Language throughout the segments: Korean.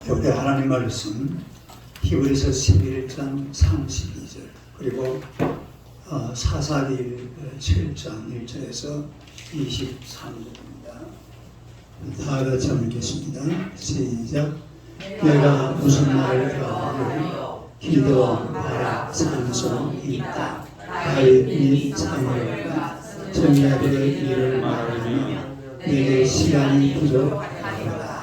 교회 하나님 말씀 히브리서 11장 32절 그리고 사사기 7장 1절에서 23절입니다. 다 같이 한번 읽겠습니다. 시작. 내가 무슨 말을 하여 기도원, 바락, 삼손, 이딱, 다윗 및 사무엘과 전야들의 일을 말하면 내게 시간이 부족하리라.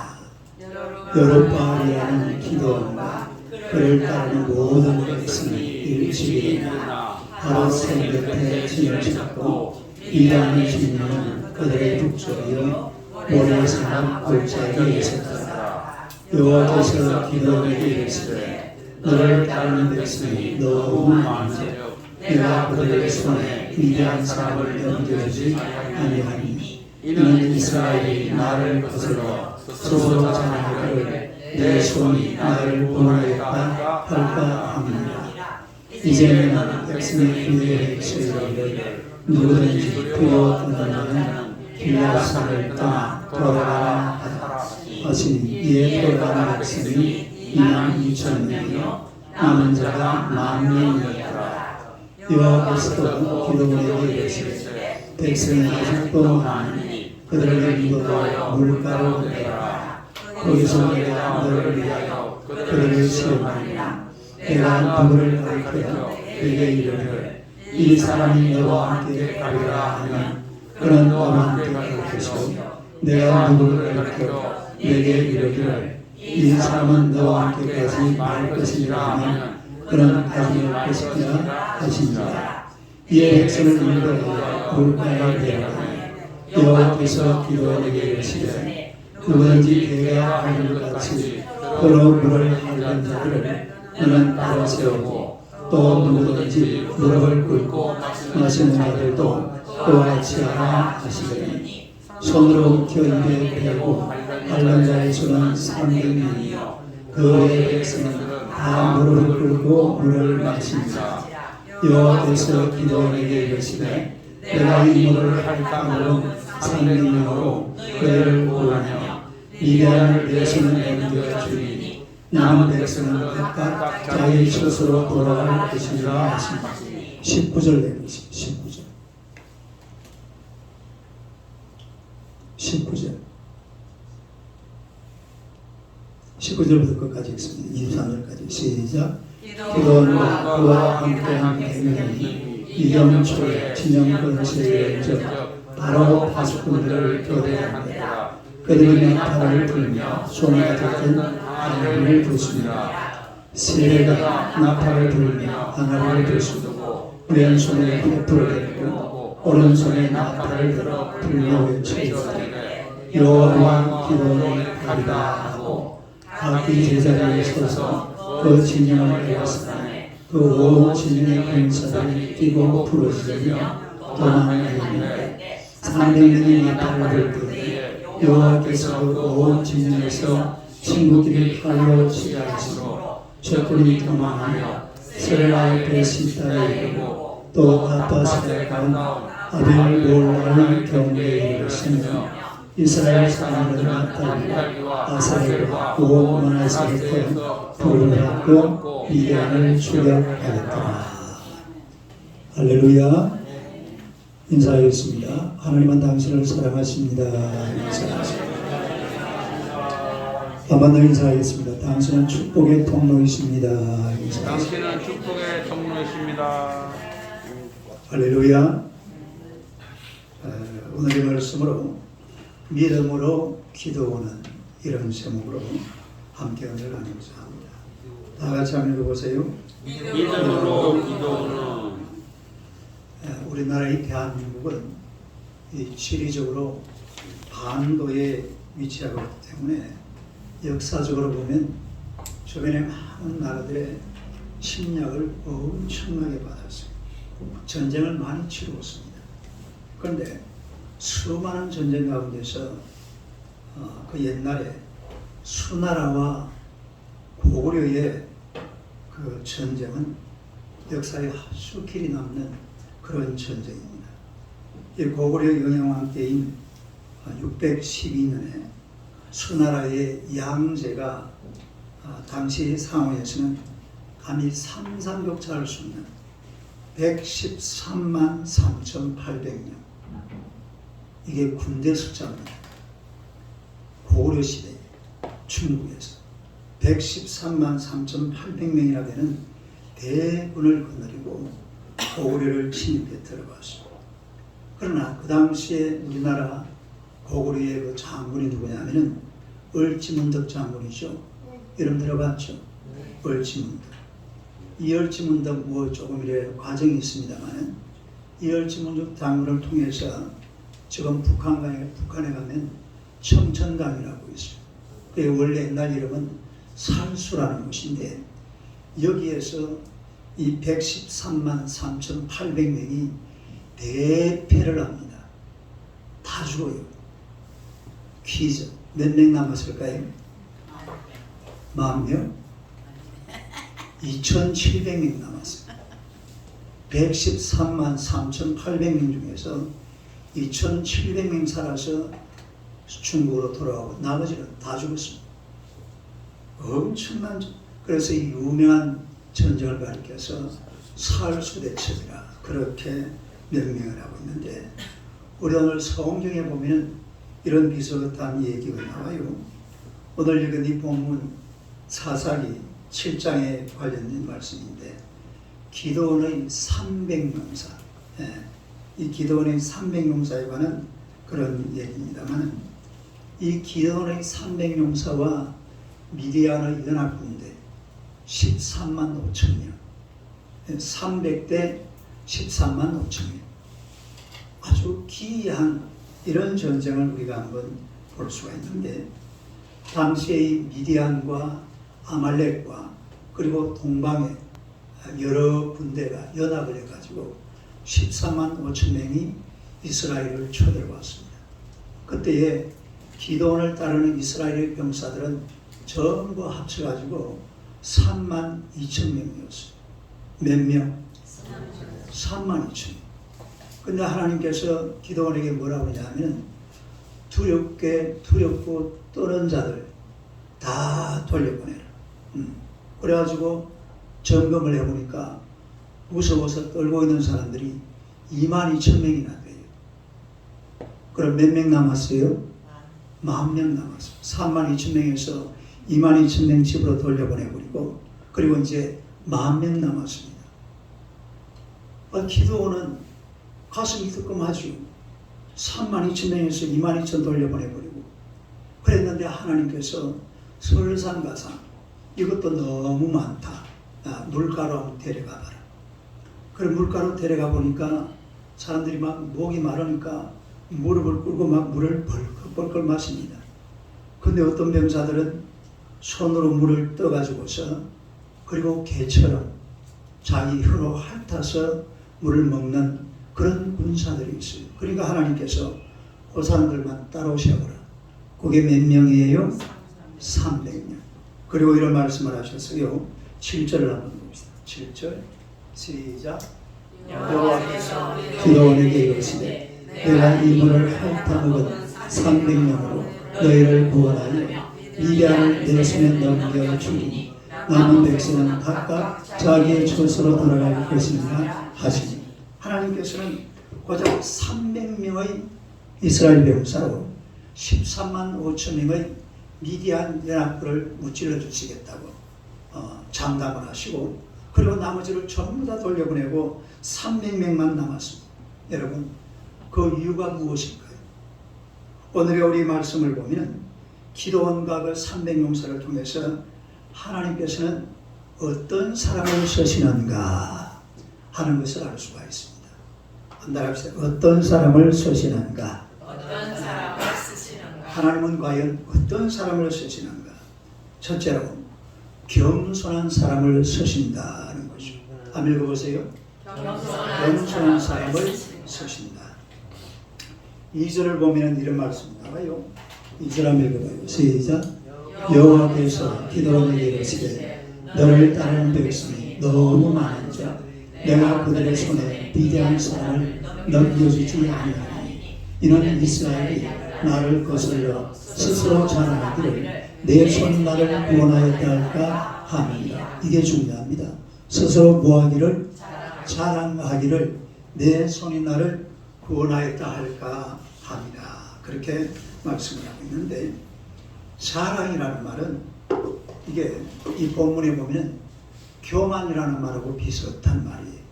여롯바알이라는 기도원과 그를 따르는 모든 백성이 일찍이 일어나 바로 새벽에 진을 찾고 미디안의 주민은 그들의 북쪽이요 모래 사람 골짜기에 있었더라. 여호와께서 기도원에게 이르시되 너를 따르는 백성이 너무 많은즉 내가 그들의 손에 미디안 사람을 넘겨주지 아니하니 이는 이스라엘이 나를 거슬러 스스로 자랑하기를 내 손이 나를 보호하였다 할까 함이니라. 이제는 백성의 귀에 이르기를 누구든지 그로 떠나면 길라산을 떠나 돌아가라 하시니 이에 돌아가는 백성이 22,000명이요 남은 자가 10,000명이었더라. 여호와께서도 기도원에게 이르시되 백성이 아직도 많으니 그들을 인도하여 물가로 내라. 거기서 내가 너를 위하여 그들을 시험하리라. 내가 누구를 가리켜 내게 이르기를 이 사람이 너와 함께 가리라 하면 그는 너와 함께 갈 것이요 내가 누구를 가리켜 내게 이르기를 이 사람은 너와 함께 가지 말 것이라 하면 그는 가지 말 것이라 하시니라. 이에 백성을 인도하여 물가에 내라하니 여호와께서 기도원에게 이르시되 누구든지 개가 하늘 같이 그로 물을 하려는 자들을 너는 따로 세우고 또 누구든지 무릎을 꿇고 마시는 자들도 그와 같이 하라 하시더니 손으로 겨 입에 대고 하려는 자의 수는 300명이요 그 외의 백성은 다 무릎을 꿇고 물을 마십니다. 여호와께서 기도원에게 이르시되 내가 이 물을 할 땅으로 300명으로 그들을 구하며 미디안을 내 손에 넘겨주리니 남은 백성은 각각 자기 젖으로 돌아갈 것이라 하십니다. 19절 내리시 19절부터 끝까지 읽습니다. 23절까지 시작. 기도원과 그와 함께한 100명이 이경초에 진영 근처에 적 바로 파수꾼들을 교대합니다. 그들이 나팔을 불며 손에 잡은 하늘을 부수니라. 세례가 나팔을 불며 하늘을 부수고 왼손에 횃불을 들고 오른손에 나팔을 들어 불며 외치되 여호와 기도원에 가리라 하고 각기 제자리에 서서 그 진영을 에워싸매 그 온 진영의 군사들이 뛰고 부르짖으며 도망하였는데 300명이 나팔을 불때 여호와께서 그 온 진영에서 친구들이 칼로 치게 하시고 적군이 도망하며 셀라의 베시다에 이르고 또 아바사에 가까운 아벨몰라의 경계에 이르시며 이스라엘 사람들은 나팔과 아사엘과 온 마나세에서 불을 받고 미디안을 추격하였더라. 할렐루야. 인사하겠습니다. 하나님은 당신을 사랑하십니다. 한번 더 인사하겠습니다. 당신은 축복의 통로이십니다. 당신은 축복의 통로이십니다. 할렐루야. 오늘의 말씀으로 믿음으로 기도하는 이런 제목으로 함께 은혜를 나누고자 합니다. 다 같이 한번 읽어보세요. 믿음으로 기도하는. 우리나라의 대한민국은 이 지리적으로 반도에 위치하고 있기 때문에 역사적으로 보면 주변의 많은 나라들의 침략을 엄청나게 받았어요. 전쟁을 많이 치루었습니다. 그런데 수많은 전쟁 가운데서 그 옛날에 수나라와 고구려의 그 전쟁은 역사에 아주 길이 남는 그런 전쟁입니다. 이 고구려 영영왕 때인 612년에 수나라의 양제가 당시 상황에서는 감히 상상조차 할 수 없는 113만 3,800명. 이게 군대 숫자입니다. 고려 시대 중국에서 113만 3,800명이나 되는 대군을 거느리고 고구려를 침입해 들어갔습니다. 그러나 그 당시에 우리나라 고구려의 그 장군이 누구냐면은 을지문덕 장군이죠. 이름 들어봤죠? 을지문덕. 이 을지문덕 조금 이래 과정이 있습니다만은 이 을지문덕 장군을 통해서 지금 북한에 가면 청천강이라고 있어요. 그 원래 옛날 이름은 살수라는 곳인데 여기에서 이 113만 3,800명이 대패를 합니다. 다 죽어요. 퀴즈. 몇 명 남았을까요? 10,000명? 2,700명 남았어요. 113만 3,800명 중에서 2,700명 살아서 중국으로 돌아가고 나머지는 다 죽었습니다. 엄청난, 그래서 이 유명한 전쟁을 가리켜서 살수대첩이라 그렇게 명명을 하고 있는데, 우리 오늘 성경에 보면 이런 비슷한 얘기가 나와요. 오늘 읽은 이 본문 사사기 7장에 관련된 말씀인데, 기도원의 300용사, 이 기도원의 300용사에 관한 그런 얘기입니다만, 이 기도원의 300용사와 미디안의 연합군대 13만 5천 명, 300대 13만 5천 명, 아주 기이한 이런 전쟁을 우리가 한번 볼 수가 있는데, 당시의 미디안과 아말렉과 그리고 동방의 여러 군대가 연합을 해가지고 13만 5천 명이 이스라엘을 쳐들어왔습니다. 그때에 기도원을 따르는 이스라엘의 병사들은 전부 합쳐가지고 3만 2천 명이었어요. 몇 명? 3만 2천 명. 근데 하나님께서 기도원에게 뭐라고 하냐면, 두렵고 떠는 자들 다 돌려보내라. 그래가지고 점검을 해보니까 무서워서 떨고 있는 사람들이 2만 2천 명이나 돼요. 그럼 몇 명 남았어요? 10,000명 남았어요. 3만 2천 명에서 2만 2천 명 집으로 돌려보내버리고, 그리고 이제 10,000명 남았습니다. 기도원은 가슴이 뜨끔하죠. 3만 2천 명에서 2만 2천 돌려보내버리고, 그랬는데 하나님께서 설상가상, 이것도 너무 많다. 물가로 한번 데려가봐라. 그래 물가로 데려가 보니까 사람들이 막 목이 마르니까 무릎을 꿇고 막 물을 벌컥벌컥 마십니다. 근데 어떤 병사들은 손으로 물을 떠가지고서, 그리고 개처럼 자기 혀로 핥아서 물을 먹는 그런 군사들이 있어요. 그러니까 하나님께서 그 사람들만 따라오셔보라. 그게 몇 명이에요? 300명. 그리고 이런 말씀을 하셨어요. 7절을 한번 봅시다. 7절 시작. 여호와께서 기도원에게 이르시되, 내가 이 물을 핥아먹은 300명으로 너희를 구원하여 미디안을 내 손에 넘겨주리니 남은 백성은 각각 자기의 처소로 돌아갈 것이니라 하시니, 하나님께서는 고작 300명의 이스라엘 병사로 13만 5천 명의 미디안 연합군을 무찔러 주시겠다고 장담을 하시고, 그리고 나머지를 전부 다 돌려보내고 300명만 남았습니다. 여러분, 그 이유가 무엇일까요? 오늘의 우리 말씀을 보면 기도원과 그 300용사를 통해서 하나님께서는 어떤 사람을 쓰시는가 하는 것을 알 수가 있습니다. 한달 합시다. 어떤 사람을 쓰시는가? 어떤 사람을 쓰시는가? 하나님은 과연 어떤 사람을 쓰시는가? 첫째로 겸손한 사람을 쓰신다는 거죠. 한번 읽어보세요. 겸손한 사람을 쓰신다. 2절을 보면 이런 말씀이 나와요. 2절 한번 읽어봐요. 시작. 여호와께서 기도원에게 이르시되, 너를 따르는 백성이 너무 많은자 내가 그들의 손에 미디안 사람을 넘겨주지 아니하니, 이는 이스라엘이 나를 거슬러 스스로 자랑하기를 내 손이 나를 구원하였다 할까 합니다. 이게 중요합니다. 스스로 뭐하기를? 자랑하기를 내 손이 나를 구원하였다 할까 합니다. 그렇게 말씀을 하고 있는데, 자랑이라는 말은 이게 이 본문에 보면 교만이라는 말하고 비슷한 말이에요.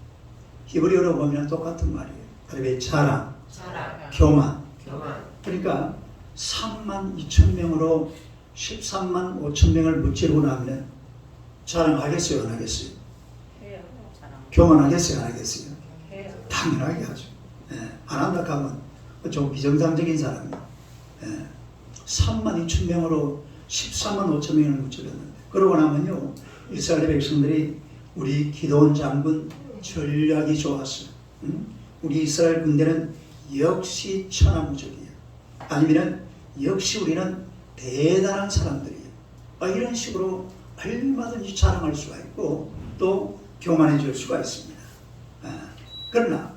히브리어로 보면 똑같은 말이에요. 그러니까 자랑, 교만. 그러니까 3만 2천 명으로 13만 5천 명을 무찌르고 나면 자랑하겠어요, 안 하겠어요? 교만하겠어요, 안 하겠어요? 당연하게 하죠. 안 한다 하면 좀 비정상적인 사람이에요. 3만 2천 명으로 14만 5천 명을 무찌르는데, 그러고 나면요, 이스라엘 백성들이 우리 기드온 장군 전략이 좋았어요. 우리 이스라엘 군대는 역시 천하무적이에요. 아니면 역시 우리는 대단한 사람들이에요. 이런 식으로 얼마든지 자랑할 수가 있고 또 교만해질 수가 있습니다. 그러나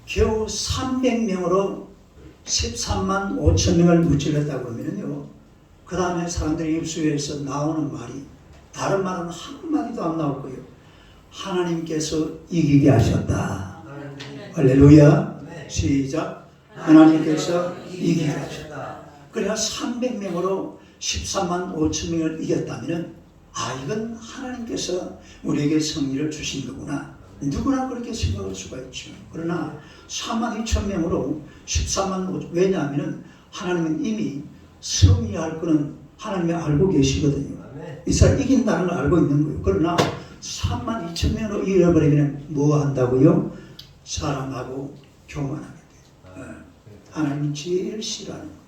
겨우 300명으로 13만 5천 명을 무찔렀다고 하면요, 그 다음에 사람들의 입술에서 나오는 말이 다른 말은 한마디도 안 나올 거예요. 하나님께서 이기게 하셨다. 할렐루야. 시작. 하나님께서 이기게 하셨다. 그래야 300명으로 13만 5천 명을 이겼다면 이건 하나님께서 우리에게 승리를 주신 거구나. 누구나 그렇게 생각할 수가 있죠. 그러나 4만 2천 명으로 13만 5천, 왜냐하면 하나님은 이미 승리할 거는 하나님이 알고 계시거든요. 이스라엘 이긴다는 걸 알고 있는 거예요. 그러나 3만 2천 명으로 이겨버리면 뭐 한다고요? 자랑하고 교만하게 돼요. 하나님이 제일 싫어하는 거예요.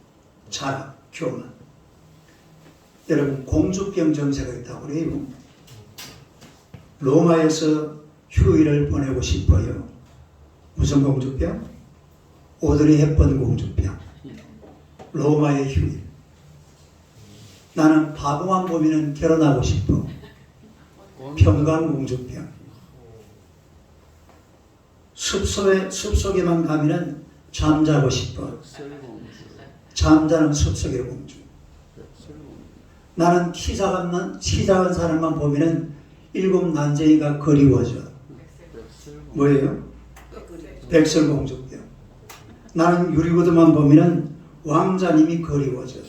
자랑, 교만. 여러분, 공주병 전세가 있다고 그래요. 로마에서 휴일을 보내고 싶어요. 무슨 공주병? 오드리 헵번 공주병. 로마의 휴일. 나는 바보만 보면 결혼하고 싶어. 평강 공주병. 숲속에만 가면 잠자고 싶어. 잠자는 숲속의 공주. 나는 키 작은 사람만 보면 일곱 난쟁이가 그리워져. 뭐예요? 백설공주병. 나는 유리구두만 보면 왕자님이 그리워져.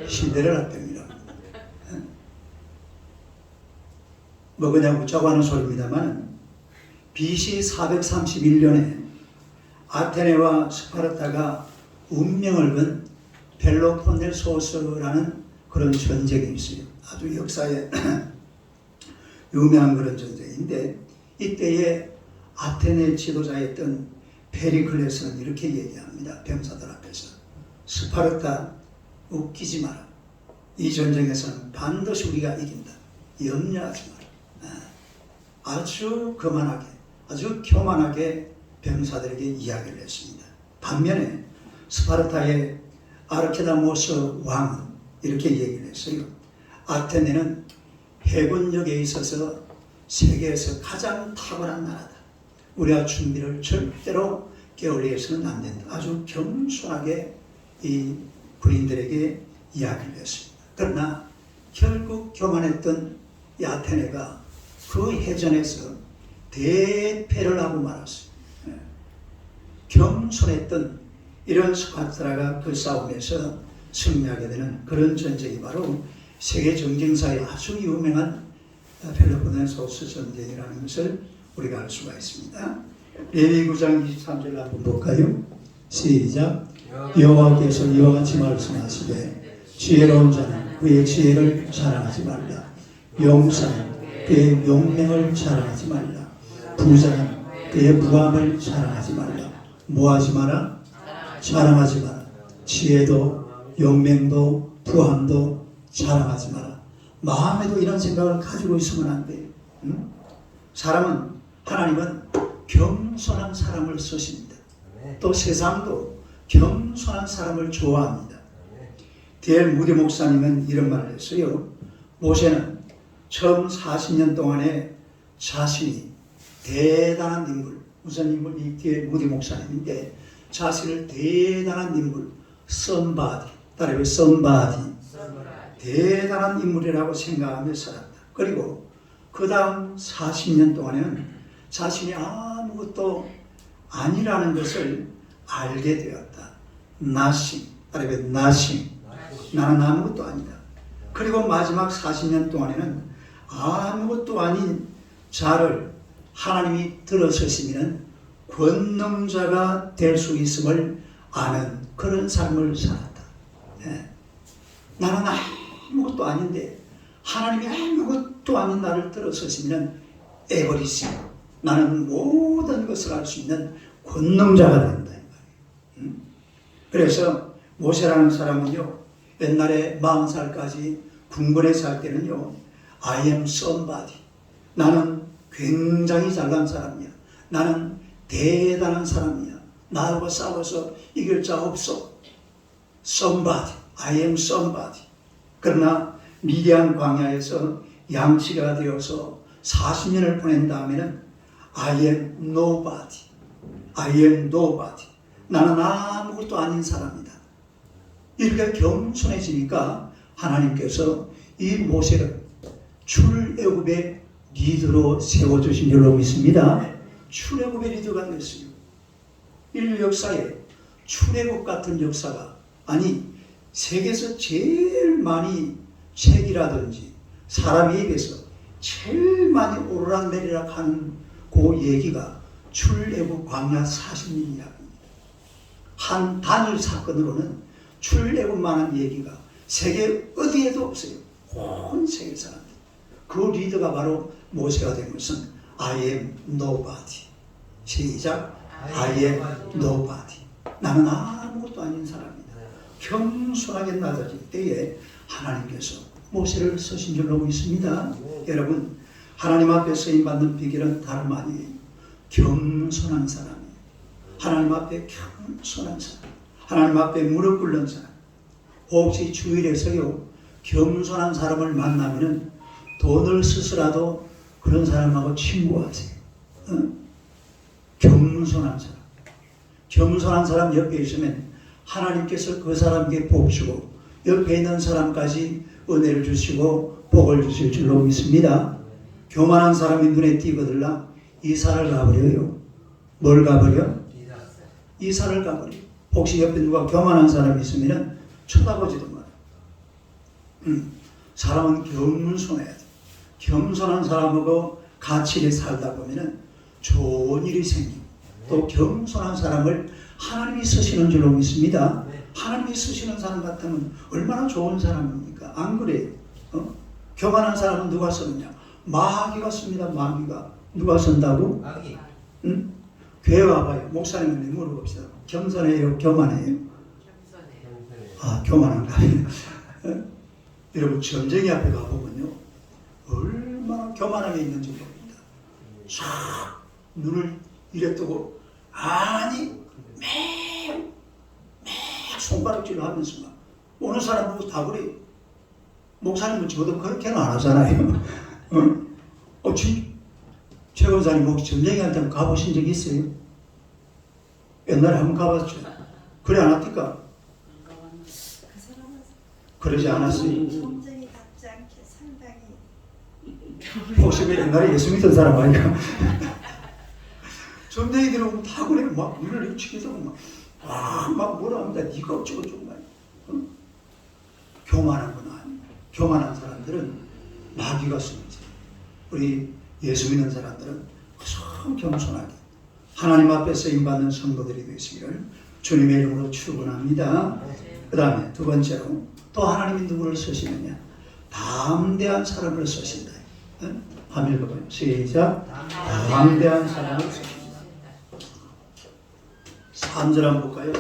신데렐라병이라. 뭐 그냥 웃자고 하는 소리입니다만, BC 431년에 아테네와 스파르타가 운명을 건 펠로폰네소스라는 그런 전쟁이 있어요. 아주 역사에 유명한 그런 전쟁인데, 이때에 아테네 지도자였던 페리클레스는 이렇게 얘기합니다. 병사들 앞에서. 스파르타, 웃기지 마라. 이 전쟁에서는 반드시 우리가 이긴다. 염려하지 마라. 아주 거만하게, 아주 교만하게 병사들에게 이야기를 했습니다. 반면에 스파르타의 아르케다모스 왕은 이렇게 얘기를 했어요. 아테네는 해군력에 있어서 세계에서 가장 탁월한 나라다. 우리가 준비를 절대로 게을리해서는 안 된다. 아주 겸손하게 이 군인들에게 이야기를 했습니다. 그러나 결국 교만했던 이 아테네가 그 해전에서 대패를 하고 말았어요. 겸손했던 이런 스파르타가 그 싸움에서 승리하게 되는 그런 전쟁이 바로 세계 정쟁사에 아주 유명한 펠로폰네소스 전쟁이라는 것을 우리가 알 수가 있습니다. 레위기 9장 23절 한번 볼까요? 시작. 여호와께서 이와 같이 말씀하시되 지혜로운 자는 그의 지혜를 자랑하지 말라. 용사는 그의 용맹을 자랑하지 말라. 부자는 그의 부함을 자랑하지 말라. 뭐하지 마라? 자랑하지 마라. 지혜도 용맹도 부함도 자랑하지 마라. 마음에도 이런 생각을 가지고 있으면 안 돼요. 하나님은 겸손한 사람을 쓰십니다. 또 세상도 겸손한 사람을 좋아합니다. D.L. 무디 목사님은 이런 말을 했어요. 모세는 처음 40년 동안에 자신이 대단한 인물, 무슨 인물? 이 D.L. 무디 목사님인데 자신을 대단한 인물, somebody, 따라해요. somebody. 대단한 인물이라고 생각하며 살았다. 그리고 그 다음 40년 동안에는 자신이 아무것도 아니라는 것을 알게 되었다. Nothing. 아래에 nothing. 나는 아무것도 아니다. 그리고 마지막 40년 동안에는 아무것도 아닌 자를 하나님이 들어서시면 권능자가 될 수 있음을 아는 그런 삶을 살았다. 네. 나는 아무것도 아닌데 하나님이 아무것도 아닌 나를 들어서시면 에버리시. 나는 모든 것을 할 수 있는 권능자가 된다. 그래서 모세라는 사람은요, 옛날에 40살까지 궁궐에 살 때는요, I am somebody. 나는 굉장히 잘난 사람이야. 나는 대단한 사람이야. 나하고 싸워서 이길 자 없어. Somebody. I am somebody. 그러나 미디안 광야에서 양치가 되어서 40년을 보낸 다음에는 I am nobody. I am nobody. 나는 아무것도 아닌 사람이다. 이렇게 겸손해지니까 하나님께서 이 모세를 출애굽의 리더로 세워주신 줄로 믿습니다. 출애굽의 리더가 됐어요. 인류 역사에 출애굽 같은 역사가, 아니 세계에서 제일 많이 책이라든지 사람에 입에서 제일 많이 오르락내리락 하는 그 얘기가 출애굽 광야 40년이라고 합니다. 한 단일 사건으로는 출애굽만한 얘기가 세계 어디에도 없어요. 온 세계 사람들. 그 리더가 바로 모세가 된 것은 I am nobody. 시작. I am nobody. 나는 아무것도 아닌 사람이다. 겸손하게 낮아질 때에 하나님께서 모세를 쓰신 줄로 믿습니다. 여러분, 하나님 앞에 쓰임받는 비결은 다름 아니에요. 겸손한 사람이에요. 하나님 앞에 겸손한 사람, 하나님 앞에 무릎 꿇는 사람. 혹시 주일에서요, 겸손한 사람을 만나면은 돈을 쓰서라도 그런 사람하고 친구하세요. 겸손한 사람. 겸손한 사람 옆에 있으면 하나님께서 그 사람에게 복 주고 옆에 있는 사람까지 은혜를 주시고 복을 주실 줄로 믿습니다. 교만한 사람이 눈에 띄거들라 이사를 가버려요. 뭘 가버려? 이사를 가버려. 혹시 옆에 누가 교만한 사람이 있으면 쳐다보지도 마요. 사람은 겸손해야 돼. 겸손한 사람하고 같이 살다 보면 좋은 일이 생기고 또 겸손한 사람을 하나님이 쓰시는 줄로 믿습니다. 하나님이 쓰시는 사람 같으면 얼마나 좋은 사람입니까? 안 그래요? 교만한 사람은 누가 쓰느냐? 마귀가 씁니다. 마귀가. 누가 쓴다고? 마귀. 응? 교회 와봐요. 목사님한테 물어봅시다. 겸손해요? 교만해요? 아, 교만한가요? 여러분, 점쟁이 앞에 가보면요, 얼마나 교만하게 있는지 모릅니다. 쫙 눈을 이래 뜨고, 아니, 매우 손가락질을 하면서 막 오는 사람 보고 다 그래요. 목사님은 저도 그렇게는 안 하잖아요. 최 권사님 혹시 점쟁이한테 한번 가보신 적 있어요? 옛날에 한번 가봤죠. 그래 안 합니까? 그 사람은 그러지 않았어요. 점쟁이 같지 않게 상당히 혹시 그 옛날에 예수 믿던 사람 아닌가? 점쟁이들은 다 그래요. 막 눈을 치기도 막 뭐라 합니다. 네가 어쩌고 정말. 교만한 건 아니에요. 교만한 사람들은 마귀가 씁니다. 우리 예수 믿는 사람들은 참 겸손하게 하나님 앞에 쓰임받는 성도들이 되시기를 주님의 이름으로 축원합니다. 그 다음에 두 번째로 또 하나님이 누구를 쓰시느냐? 담대한 사람을 쓰신다. 한번 읽어봐요. 시작. 담대한 사람을 쓰신다. 3절 한번 볼까요?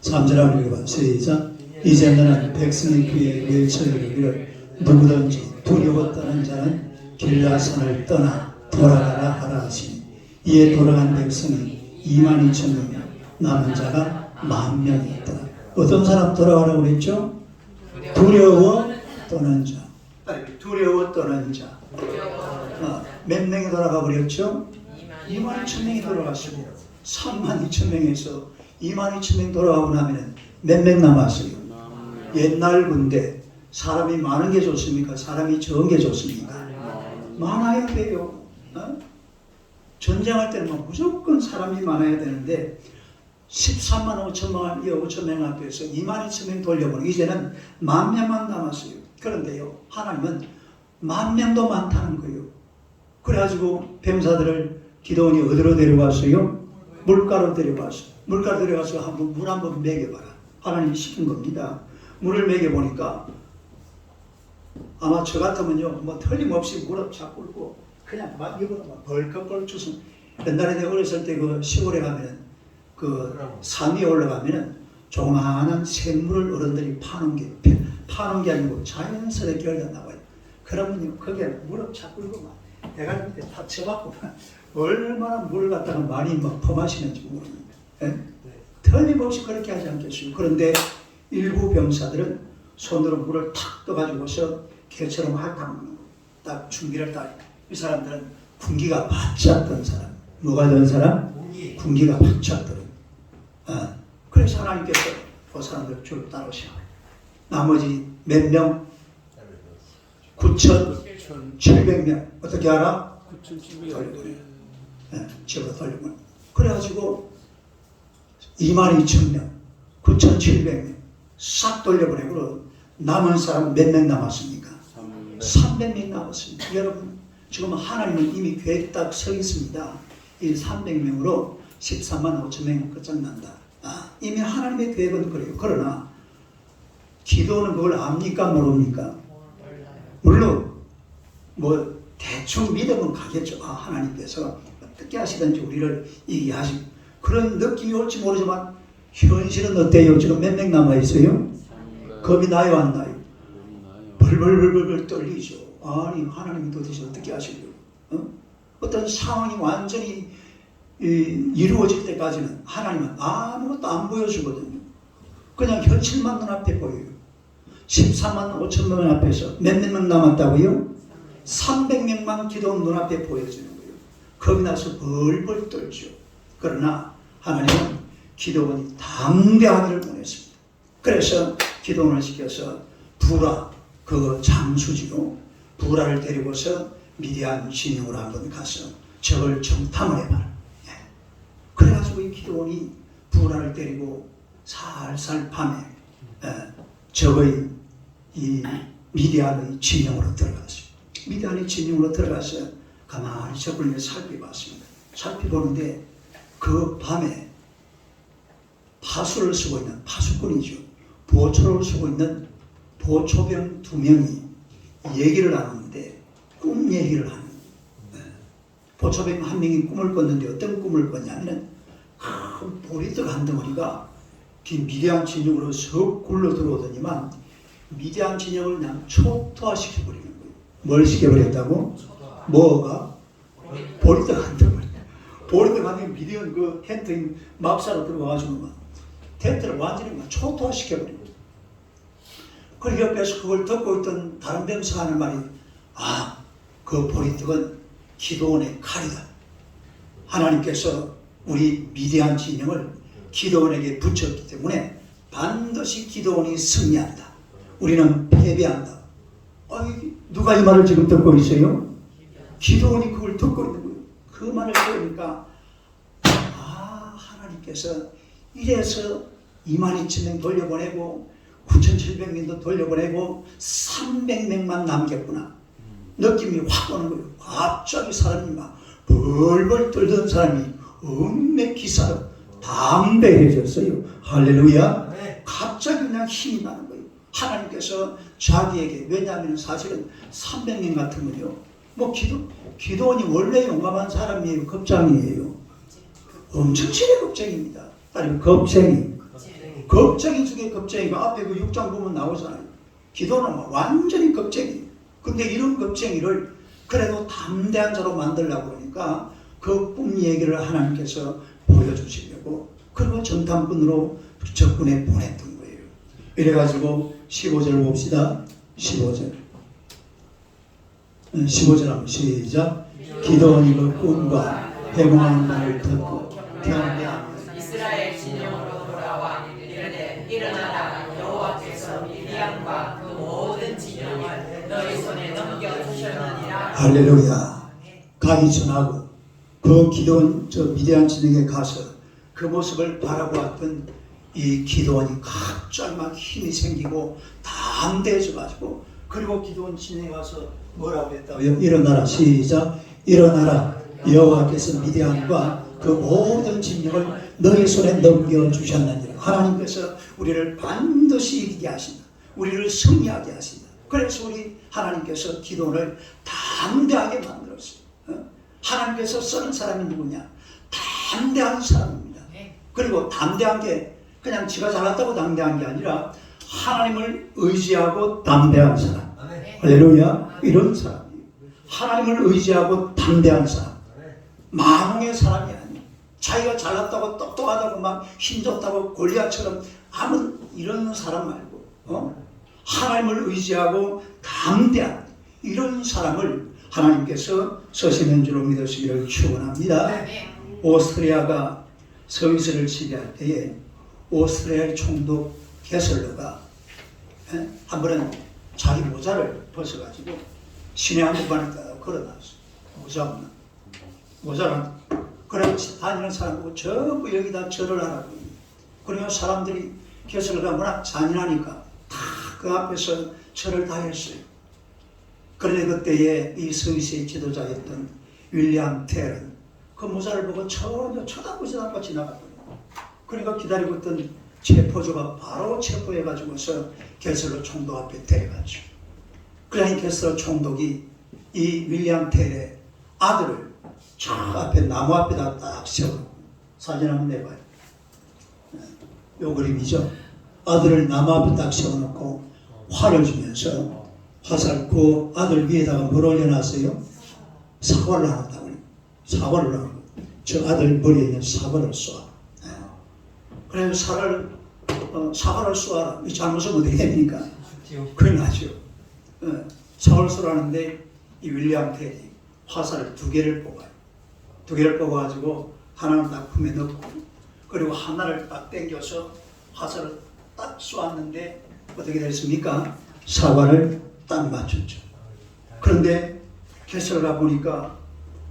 3절 한번 읽어봐요. 시작. 이제 너는 백성의 귀에 외쳐 이르기를 누구든지 두려워 떠는 자는 길라산을 떠나 돌아가라 하라 하시니 이에 돌아간 백성이 22,000명이요 남은 자가 10,000명이 있다. 어떤 사람 돌아가라고 그랬죠? 두려워 떠는 자. 두려워 떠는 자. 몇 명이 돌아가 버렸죠? 22,000명이 돌아갔어요. 32,000명에서 22,000명 돌아가고 나면 몇 명 남았어요? 옛날 군대 사람이 많은 게 좋습니까? 사람이 적은 게 좋습니까? 많아야 돼요. 전쟁할 때는 무조건 사람이 많아야 되는데 13만 5천 명 앞에서 2만 2천 명 돌려보내고 이제는 10,000명만 남았어요. 그런데요, 하나님은 10,000명도 많다는 거예요. 그래가지고 병사들을 기도원이 어디로 데려갔어요? 물가로 데려갔어요. 물가로 데려가서 물 한번 먹여봐라. 하나님이 시킨 겁니다. 물을 먹여보니까 아마 저 같으면요, 뭐 틀림없이 무릎 잡고 꿇고 그냥 막 입으로 막 벌컥벌컥 주서. 옛날에 내가 어렸을 때 그 시골에 가면은 그 산 위에 올라가면은 조그마한 샘물을 어른들이 파는 게 아니고 자연스럽게 흘러나와요. 그러면요, 거기에 무릎 잡고 꿇고 막 대가리 밑에 다 쳐박고 얼마나 물을 갖다가 많이 막 퍼마시는지 모릅니다. 예? 틀림없이 그렇게 하지 않겠어요. 그런데 일부 병사들은 손으로 물을 탁 떠가지고서 개처럼 딱 준비를 딱. 이 사람들은 군기가 바짝 든 사람. 뭐가 든 사람? 군기가 바짝 든. 그래서 하나님께서 그 사람들 줄 따르시고 나머지 몇 명? 9,700명. 어떻게 알아? 9,700명. 집으로 돌리고. 그래가지고 22,000명, 9,700명 싹 돌려보내고 남은 사람 몇 명 남았습니까? 300명 남았습니다. 여러분, 지금 하나님은 이미 계획 딱 서 있습니다. 이 300명으로 13만 5천 명 끝장난다. 이미 하나님의 계획은 그래요. 그러나 기도는 그걸 압니까 모릅니까? 물론 뭐 대충 믿으면 가겠죠. 하나님께서 어떻게 하시든지 우리를 이기게 하시고 그런 느낌이 올지 모르지만 현실은 어때요? 지금 몇 명 남아있어요? 겁이 나요 안 나요? 벌벌벌벌 떨리죠. 아니 하나님이 도대체 어떻게 하시려고? 어떤 상황이 완전히 이루어질 때까지는 하나님은 아무것도 안 보여주거든요. 그냥 현실만 눈앞에 보여요. 13만 5천 명 앞에서 몇 명 남았다고요? 300명만 기도원 눈앞에 보여지는 거예요. 겁이 나서 벌벌 떨죠. 그러나 하나님은 기도원이 담대하기를 원했습니다. 그래서 기도원을 시켜서 부라, 그 장수지로 부라를 데리고서 미디안 진영으로 한번 가서 적을 정탐을 해봐라. 그래가지고 이 기도원이 부라를 데리고 살살 밤에 적의 이 미디안의 진영으로 들어갔습니다. 미디안의 진영으로 들어가서 가만히 적을 살펴봤습니다. 살펴보는데 그 밤에 파수를 쓰고 있는 파수꾼이죠. 보초를 쓰고 있는 보초병 2명이 얘기를 하는데 꿈 얘기를 하는 거예요. 보초병 한 명이 꿈을 꿨는데 어떤 꿈을 꿨냐면 큰 보리떡 한 덩어리가 미디안 진영으로 석 굴러 들어오더니만 미디안 진영을 그냥 초토화시켜버리는 거예요. 뭘 시켜버렸다고? 뭐가? 보리떡 한 덩어리. 보리떡 한 덩어리 미디안 그 텐트 막사로 들어와가지고 텐트를 완전히 초토화시켜버린 거예요. 그 옆에서 그걸 듣고 있던 다른 병사가 하는 말이 그 보리떡은 기도원의 칼이다. 하나님께서 우리 미디안 진영을 기도원에게 붙였기 때문에 반드시 기도원이 승리한다. 우리는 패배한다. 누가 이 말을 지금 듣고 있어요? 기도원이 그걸 듣고 있는 거예요. 그 말을 들으니까 하나님께서 이래서 22,000명 돌려보내고 9,700명도 돌려보내고 300명만 남겼구나. 느낌이 확 오는 거예요. 갑자기 사람이 막 벌벌 떨던 사람이 엄매 기사로 담대해졌어요. 할렐루야. 갑자기 그냥 힘이 나는 거예요. 하나님께서 자기에게, 왜냐하면 사실은 300명 같으면요, 뭐 기도원이 원래 용감한 사람이에요? 겁쟁이에요? 엄청 치레 겁쟁이입니다. 아니 겁쟁이 중에 겁쟁이가 앞에 그 6장 보면 나오잖아요. 기도는 완전히 겁쟁이. 근데 이런 겁쟁이를 그래도 담대한 자로 만들려고 하니까 그 꿈 얘기를 하나님께서 보여주시려고 그리고 정탐꾼으로 적군에 보냈던 거예요. 이래가지고 15절 봅시다. 15절 한번 시작. 기도원이 그 꿈과 해몽하는 말을 듣고 이스라엘 진영으로 돌아와 이르되 일어나라 여호와께서 할렐루야. 가기 전하고 그 기도원 저 미디안 진영에 가서 그 모습을 바라보았던 이 기도원이 갑자기 막 힘이 생기고 담대해져 가지고 그리고 기도원 진영에 가서 뭐라고 했다고요? 일어나라. 시작. 일어나라. 여호와께서 미디안과 그 모든 진영을 너희 손에 넘겨주셨느니라. 하나님께서 우리를 반드시 이기게 하신다. 우리를 승리하게 하신다. 그래서 우리 하나님께서 기도를 담대하게 만들었어요. 하나님께서 쓰는 사람이 누구냐? 담대한 사람입니다. 그리고 담대한 게 그냥 지가 잘났다고 담대한 게 아니라 하나님을 의지하고 담대한 사람. 할렐루야. 이런 사람이에요. 하나님을 의지하고 담대한 사람. 만웅의 사람이 아니에요. 자기가 잘났다고 똑똑하다고 막 힘좋다고 골리앗처럼 아무 이런 사람 말고 하나님을 의지하고 담대한 이런 사람을 하나님께서 쓰시는 줄로 믿으시기를 축원합니다. 오스트리아가 스위스를 지배할 때에 오스트리아의 총독 게슬러가 한 번은 자기 모자를 벗어가지고 시내 한복판에 걸어놨어요. 모자 없나? 모자를 그래 다니는 사람 보고 전부 여기다 절을 하라고. 그러니까 사람들이 게슬러가 워낙 잔인하니까 다 그 앞에서 절을 다 했어요. 그런데 그때에 이 스위스의 지도자였던 윌리엄 텔은 그 모자를 보고 전혀 쳐다보지도 않고 지나갔거든요. 그러니까 기다리고 있던 체포조가 바로 체포해가지고서 게슬러 총독 앞에 데려갔죠. 그러니 게슬러 총독이 이 윌리엄 텔의 아들을 저 앞에 나무 앞에다 딱 세워놓고 사진 한번 내봐요. 요 그림이죠. 아들을 나무 앞에 딱 세워놓고 화를 주면서 화살 그 아들 위에다가 뭘 올려놨어요? 사과를 하나다고. 사과를 하고 저 아들 머리에 있는 사과를 쏘아. 그래서 사과를 쏘아라. 이 잘못은 어떻게 됩니까? 그게 나죠. 사과를 쏘라는데 이 윌리엄 텔이 화살을 2개를 뽑아요. 2개를 뽑아가지고 하나는 딱 품에 넣고 그리고 하나를 딱 당겨서 화살을 딱 쏘았는데 어떻게 됐습니까? 사과를 딱 맞췄죠. 그런데 게슬러가 보니까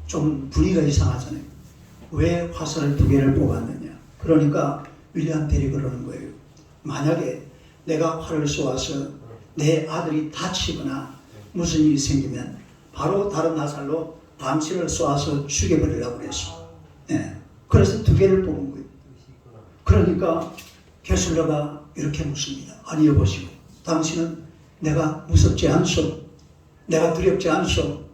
좀 분위기가 이상하잖아요. 왜 화살을 2개를 뽑았느냐? 그러니까 윌리엄 텔이 그러는 거예요. 만약에 내가 활을 쏘아서 내 아들이 다치거나 무슨 일이 생기면 바로 다른 화살로 담치를 쏘아서 죽여버리려고 그랬어. 그래서 2개를 뽑은 거예요. 그러니까 게슬러가 이렇게 묻습니다. 아니 여보시오. 당신은 내가 무섭지 않소? 내가 두렵지 않소?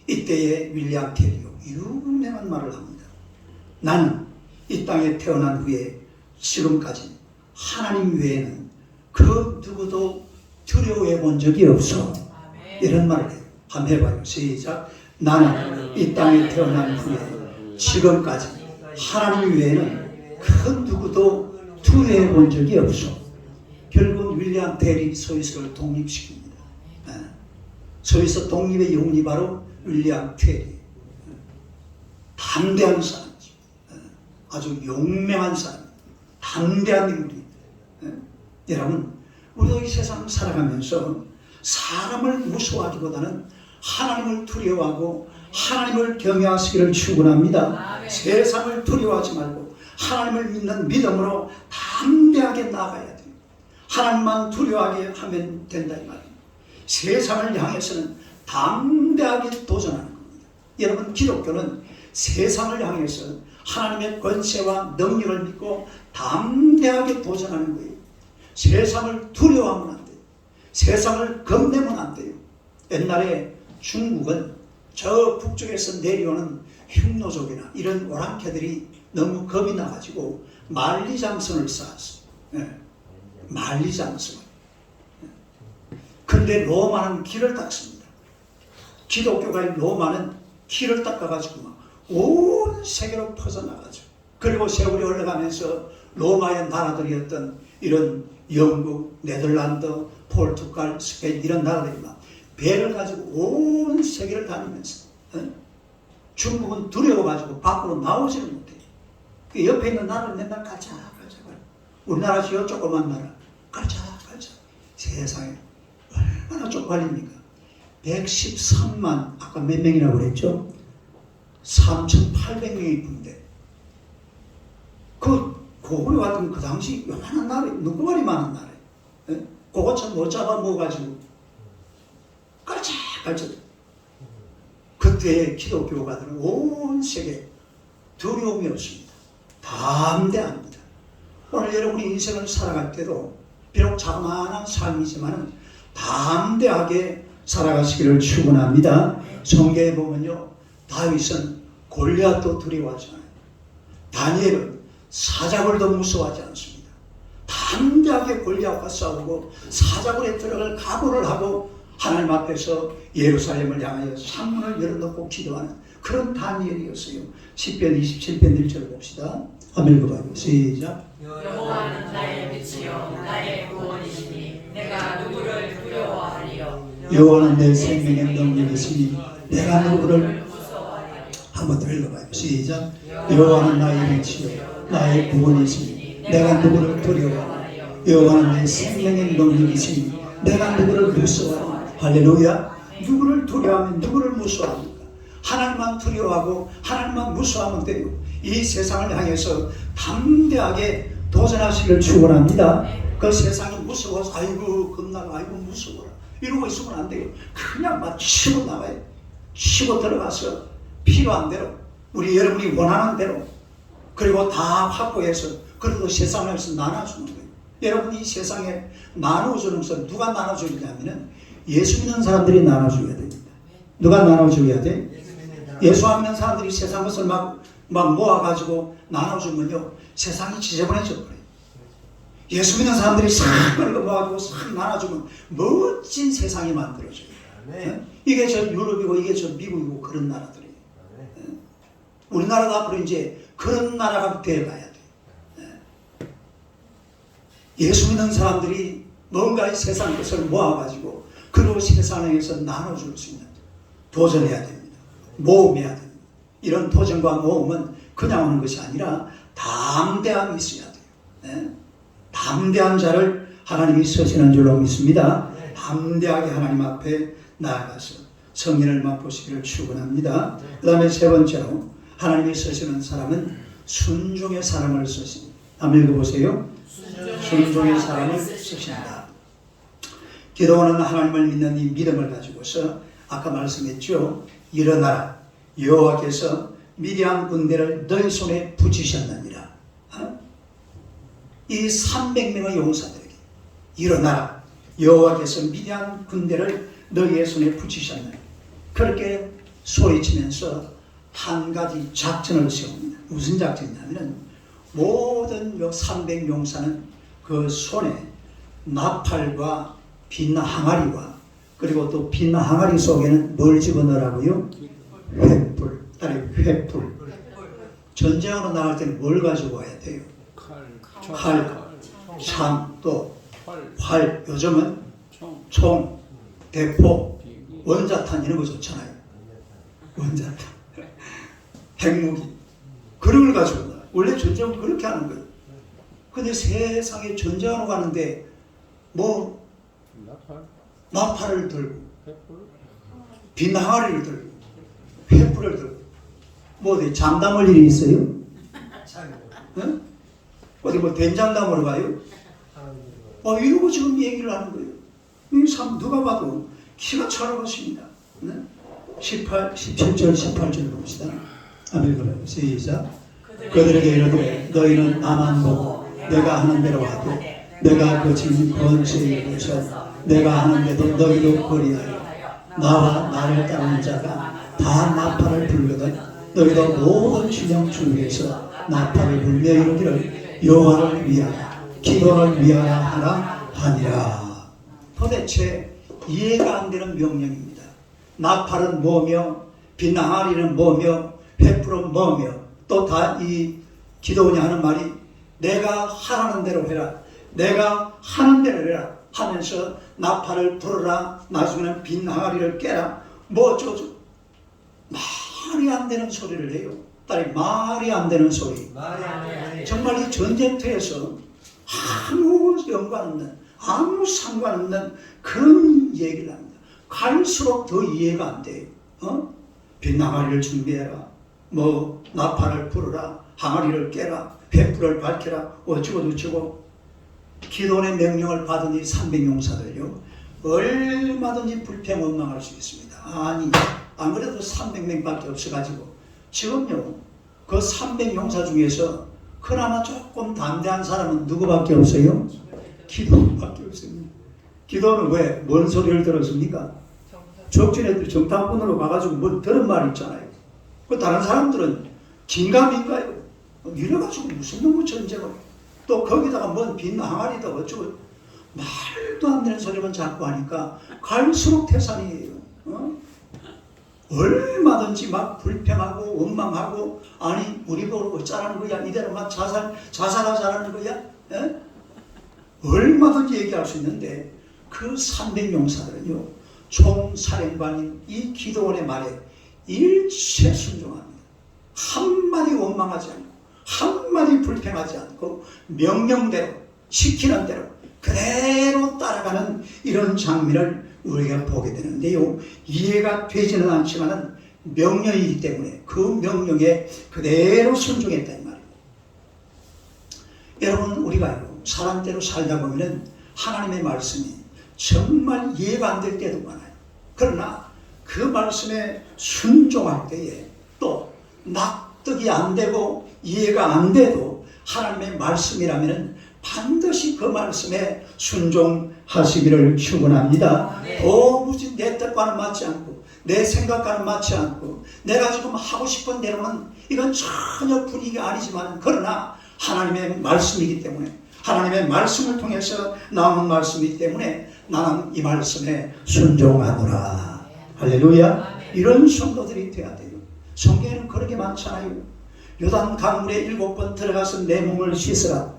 이때에 윌리엄 텔이요. 유명한 말을 합니다. 나는 이 땅에 태어난 후에 지금까지 하나님 외에는 그 누구도 두려워해 본 적이 없어. 이런 말을 해요. 한번 해봐요. 시작. 나는 이 땅에 태어난 후에 지금까지 하나님 외에는 그 누구도 두려워해 본 적이 없어. 결국 윌리엄 텔이 스위스를 독립시킵니다. 스위스 독립의 영웅이 바로 윌리엄 텔이. 담대한 사람이죠. 아주 용맹한 사람, 담대한 인물이. 여러분, 우리도 이 세상 살아가면서 사람을 무서워하기보다는 하나님을 두려워하고 하나님을 경외하시기를 축원합니다. 세상을 두려워하지 말고 하나님을 믿는 믿음으로 담대하게 나아가야 돼요. 하나님만 두려워하게 하면 된다 이 말입니다. 세상을 향해서는 담대하게 도전하는 겁니다. 여러분, 기독교는 세상을 향해서 하나님의 권세와 능력을 믿고 담대하게 도전하는 거예요. 세상을 두려워하면 안 돼요. 세상을 겁내면 안 돼요. 옛날에 중국은 저 북쪽에서 내려오는 흉노족이나 이런 오랑캐들이 너무 겁이 나가지고 만리장성을 쌓았어요. 만리장성. 근데 로마는 길을 닦습니다. 기독교가 로마는 길을 닦아가지고 막 온 세계로 퍼져나가죠. 그리고 세월이 흘러가면서 로마의 나라들이었던 이런 영국, 네덜란드, 포르투갈, 스페인 이런 나라들이 막 배를 가지고 온 세계를 다니면서 중국은 두려워가지고 밖으로 나오지를 못해요. 그 옆에 있는 나라를 맨날 가자. 우리나라 지역 조그만 나라 가자. 세상에 얼마나 쪽팔립니까? 113만, 아까 몇 명이라고 그랬죠? 3,800명이 군대. 고구려 같은 그 당시 요만한 나라에, 누구말이 많은 나라에. 예? 그거 참 못 잡아먹어가지고, 깔짝깔짝. 그때 기독교가들은 온 세계 두려움이 없습니다. 담대합니다. 오늘 여러분이 인생을 살아갈 때도 비록 자그마한 삶이지만 담대하게 살아가시기를 축원합니다. 성경에 보면요, 다윗은 골리앗도 두려워하지 않아요. 다니엘은 사자굴도 무서워하지 않습니다. 담대하게 골리앗과 싸우고 사자굴에 들어갈 각오를 하고 하나님 앞에서 예루살렘을 향하여 창문을 열어놓고 기도하는 그런 다니엘이었어요. 시편 27편 1절 봅시다. 한번 읽어봐요. 시작. 여호와는 나의 빛이요 나의 구원이시니 내가 누구를 두려워하리요. 여호와는 내 생명의 능력이시니 내가 누구를 무서워하리요. 한번 더 읽어봐요. 시작. 여호와는 나의 빛이요 나의 구원이시니 내가 누구를 두려워하리요. 여호와는 내 생명의 능력이시니 내가 누구를 무서워하리요. 할렐루야. 누구를 두려워하면 누구를 무서워합니까? 하나님만 두려워하고 하나님만 무서워하면 돼요. 이 세상을 향해서 담대하게 도전하시기를 축원합니다. 그 세상이 무서워서 아이고 겁나가 아이고 무서워라 이러고 있으면 안 돼요. 그냥 막 치고 나가요. 치고 들어가서 필요한 대로 우리 여러분이 원하는 대로 그리고 다 확보해서 그래도 세상에서 나눠주는 거예요. 여러분이 세상에 나눠주는 것은 누가 나눠주냐면은 예수 믿는 사람들이 나눠줘야 됩니다. 누가 나눠줘야 돼? 예수 안 믿는 사람들이 세상 것을 막 모아가지고 나눠주면요 세상이 지저분해져 버려요. 예수 믿는 사람들이 싹 끌고 모아가지고 싹 나눠주면 멋진 세상이 만들어져요. 네? 이게 저 유럽이고 이게 저 미국이고 그런 나라들이에요. 네? 우리나라도 앞으로 이제 그런 나라가 되어가야 돼요. 네? 예수 믿는 사람들이 뭔가 세상 것을 모아가지고 그리고 세상에서 나눠줄 수 있는 도전해야 됩니다. 모험해야 됩니다. 이런 도전과 모험은 그냥 오는 것이 아니라 담대함이 있어야 돼요. 네? 담대한 자를 하나님이 쓰시는 줄로 믿습니다. 담대하게 하나님 앞에 나아가서 성인을 맛보시기를 축원합니다. 그 다음에 세 번째로 하나님이 쓰시는 사람은 순종의 사람을 쓰십니다. 한번 읽어보세요. 순종의 사람을 쓰신다. 기도원은 하나님을 믿는 이 믿음을 가지고서 아까 말씀했죠. 일어나라. 여호와께서 미디안 군대를 너희 손에 붙이셨느니라. 이 300명의 용사들에게 일어나라. 여호와께서 미디안 군대를 너희의 손에 붙이셨느니라. 그렇게 소리치면서 한 가지 작전을 세웁니다. 무슨 작전이냐면 모든 300용사는 그 손에 나팔과 빛나 항아리와 그리고 또 빛나 항아리 속에는 뭘 집어넣으라고요? 횃불. 딸이 횃불. 전쟁으로 나갈 때는 뭘 가지고 와야 돼요? 칼, 창, 또 활. 요즘은 총, 대포, 원자탄 이런 거 좋잖아요. 원자탄, 핵무기 그런 걸 가지고 나와요. 원래 전쟁은 그렇게 하는 거예요. 근데 세상에 전쟁하러 가는데 뭐 나팔을 들고 빛 항아리를 들고 횃불을 들고 뭐 어디 장담할 일이 있어요? 응? 어디 뭐 된장 담으러 가요? 이러고 지금 얘기를 하는 거예요. 이 참 누가 봐도 기가 차려봤습니다. 네? 17절 18절 봅시다. 한번 읽어봐요. 시작. 그들에게 이르되 너희는 나만 보고 내가 하는 대로 하고 내가 거친 권세에 대해서 내가 하는데도 너희도 거리하여 나와 나를 따르는 자가 다 나팔을 불거든 너희도 모든 진영 중에서 나팔을 불며 이르기를 여호와를 위하여 기도를 위하여 하라 하니라. 도대체 이해가 안 되는 명령입니다. 나팔은 뭐며 빛나하리는 뭐며 횃불은 뭐며 또 다 이 기도원이 하는 말이 내가 하라는 대로 해라. 내가 하는 대로 해라 하면서 나팔을 불어라. 나중에는 빈 항아리를 깨라. 뭐 어쩌고 말이 안 되는 소리를 해요. 딸이 말이 안 되는 소리. 정말 이 전쟁터에서 아무 연관 없는 아무 상관없는 그런 얘기를 합니다. 갈수록 더 이해가 안 돼요. 빛나가리를 준비해라. 뭐 나팔을 불어라. 항아리를 깨라. 횃불을 밝혀라. 어쩌고 저쩌고. 기도원의 명령을 받은 이 300용사들요. 얼마든지 불평 원망할 수 있습니다. 아니 안 그래도 300명밖에 없어가지고 지금요 그 300용사 중에서 그나마 조금 담대한 사람은 누구밖에 없어요? 기도원밖에 없습니다. 기도원은 왜? 뭔 소리를 들었습니까? 적진애들 정탐꾼으로 가가지고 뭐 들은 말 있잖아요. 그 다른 사람들은 긴가민가요. 이래가지고 무슨 놈의 전쟁을 또 거기다가 뭔 빈 항아리다 어쩌고 말도 안 되는 소리만 자꾸 하니까 갈수록 태산이에요. 얼마든지 막 불평하고 원망하고 아니 우리 보고 어쩌라는 거야 이대로 막 자살하자라는 거야. 얼마든지 얘기할 수 있는데 그 300용사들은요 총사령관인 이 기도원의 말에 일체 순종합니다. 한마디 원망하지 않고 한마디 불평하지 않고 명령대로 시키는 대로 그대로 따라가는 이런 장면을 우리가 보게 되는데요. 이해가 되지는 않지만은 명령이기 때문에 그 명령에 그대로 순종했다는 말입니다. 여러분 우리가요 사람대로 살다 보면은 하나님의 말씀이 정말 이해가 안 될 때도 많아요. 그러나 그 말씀에 순종할 때에 또 납득이 안 되고 이해가 안 돼도 하나님의 말씀이라면 반드시 그 말씀에 순종하시기를 축원합니다. 도무지 내 뜻과는 맞지 않고 내 생각과는 맞지 않고 내가 지금 하고 싶은 대로는 이건 전혀 분위기가 아니지만 그러나 하나님의 말씀이기 때문에 하나님의 말씀을 통해서 나오는 말씀이기 때문에 나는 이 말씀에 순종하노라. 할렐루야. 이런 성도들이 돼야 돼요. 성경에는 그렇게 많잖아요. 요단 강물에 7번 들어가서 내 몸을 씻으라.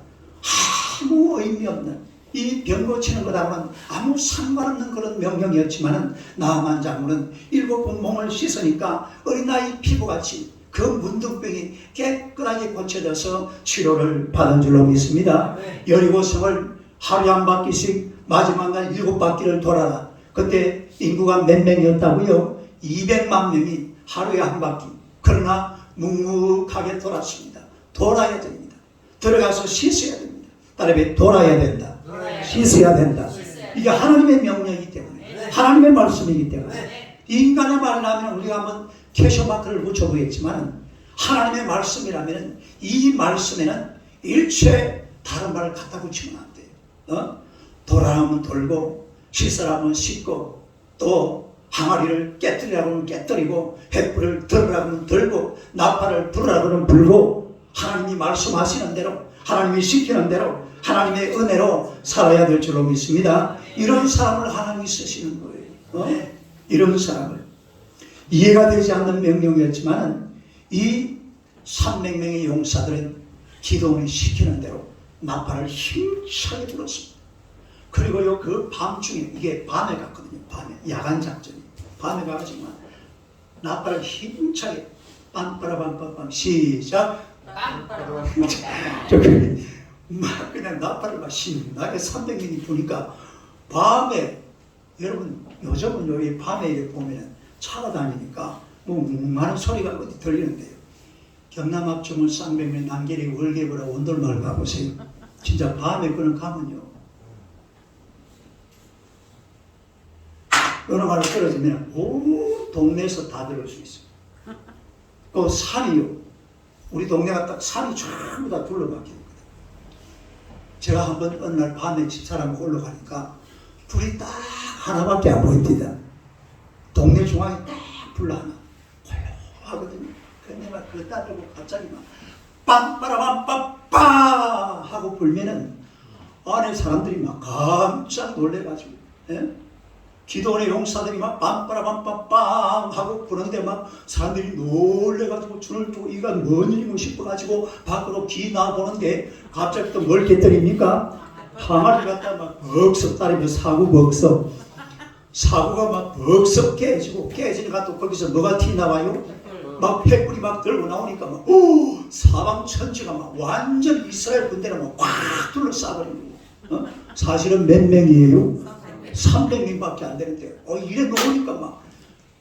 아무 의미 없는 이 병 고치는 것하고는 아무 상관없는 그런 명령이었지만은 나아만 장군은 7번 몸을 씻으니까 어린아이 피부같이 그 문둥병이 깨끗하게 고쳐져서 치료를 받은 줄로 믿습니다. 여리고성을 하루에 한 바퀴씩 마지막 날 7바퀴를 돌아라. 그때 인구가 몇 명이었다고요? 200만 명이 하루에 한 바퀴. 그러나 묵묵하게 돌았습니다. 돌아야 됩니다. 들어가서 씻어야 됩니다. 따라해 돌아야 된다. 씻어야 된다. 이게 하나님의 명령이기 때문에 하나님의 말씀이기 때문에 인간의 말이라면 우리가 한번 캐셔마크를 붙여보겠지만 하나님의 말씀이라면 이 말씀에는 일체 다른 말을 갖다 붙이면 안 돼요. 돌아가면 돌고 씻으라면 씻고 또 항아리를 깨뜨리라고 하면 깨뜨리고 횃불을 들으라고 하면 들고 나팔을 불으라고 하면 불고 하나님이 말씀하시는 대로 하나님이 시키는 대로 하나님의 은혜로 살아야 될 줄로 믿습니다. 이런 사람을 하나님이 쓰시는 거예요. 이런 사람을 이해가 되지 않는 명령이었지만 이 300명의 용사들은 기도원이 시키는 대로 나팔을 힘차게 불었습니다. 그리고요 그 밤중에 이게 밤에 갔거든요. 밤에 야간 작전이 밤에 가지만 나팔을 힘차게 빰빠라빰빰빰 시작 저기 막 그냥 나팔을 막 신나게 300명이 부니까 밤에 여러분 요즘은 여기 밤에 이렇게 보면은 차가 다니니까 뭐 웅하는 소리가 어디 들리는데요. 경남 앞주문 쌍벽면 남계리 월계보라 온돌마을 가보세요. 진짜 밤에 그는 가면요. 어느 마을 떨어지면 온 동네에서 다 들을 수 있어요. 그 산이요. 우리 동네가 딱 산이 전부 다 둘러박혀있거든요. 제가 한번 어느 날 밤에 집사람이 올라가니까 불이 딱 하나밖에 안 보입니다. 동네 중앙에 딱 불 하나 홀로하거든요. 근데 막 그거 따르고 갑자기 막 빰빠라빰빰빰 하고 불면은 안에 사람들이 막 깜짝 놀래가지고 기도원의 용사들이 막 빰빠라빰빰빰 하고 부르는데 막 사람들이 놀래가지고 줄을 두고 이건 뭔 일이고 싶어가지고 밖으로 기 나보는데 갑자기 또 뭘 깨뜨립니까? 항아리 갖다 막 벅석 따르며 사구 벅석 사구가 막 벅석 깨지니까 또 거기서 뭐가 튀나와요? 막 횃불이 막 들고 나오니까 막 사방 천지가 막 완전 이스라엘 군대를 막 꽉 둘러싸버리는 거예요. 사실은 몇 명이에요? 300명밖에 안 되는데 이래 놓으니까 막